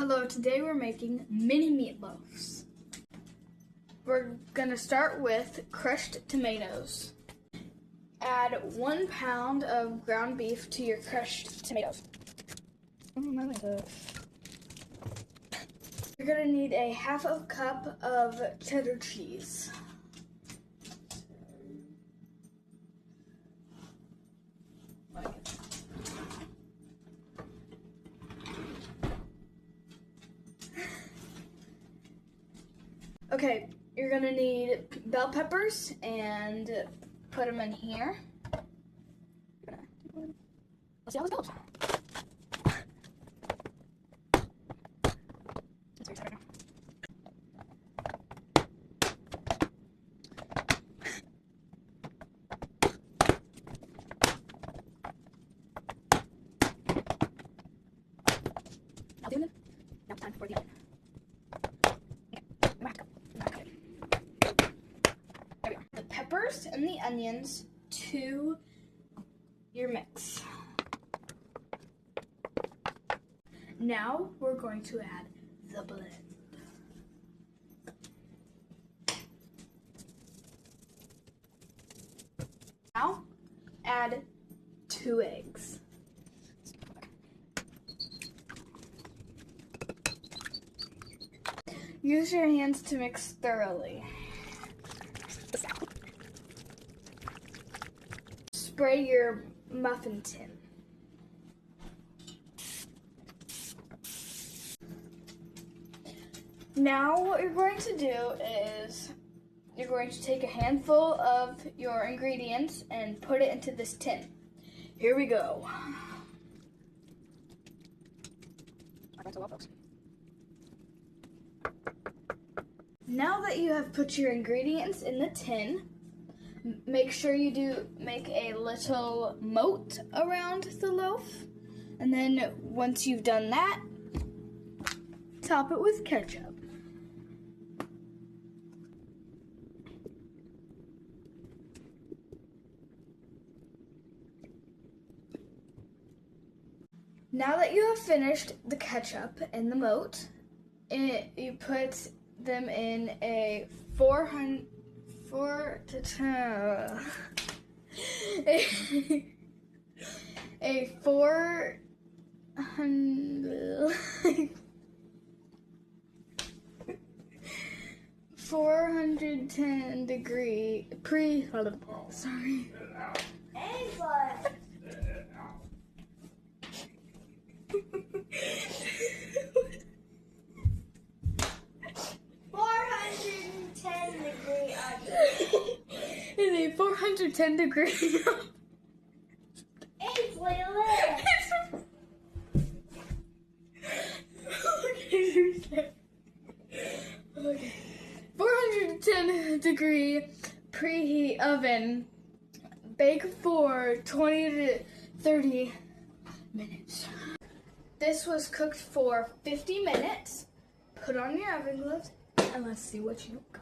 Hello, today we're making mini meatloafs. We're gonna start with crushed tomatoes. Add 1 pound of ground beef to your crushed tomatoes. You're gonna need a half a cup of cheddar cheese. Okay, you're gonna need bell peppers and put them in here. Let's see how this goes. Now time for the onion. The peppers and the onions to your mix. Now we're going to add the blend. Now add 2 eggs. Use your hands to mix thoroughly. Spray your muffin tin. Now what you're going to do is you're going to take a handful of your ingredients and put it into this tin. Here we go. Now that you have put your ingredients in the tin, make sure you make a little moat around the loaf. And then once you've done that, top it with ketchup. Now that you have finished the ketchup and the moat, you put them in a 400 410 degree sorry. Ainsley. 410 degree oven. In a 410 degree Ainsley, look. Okay. 410 degree preheat oven. Bake for 20 to 30 minutes. This was cooked for 50 minutes. Put on your oven gloves and let's see what you got.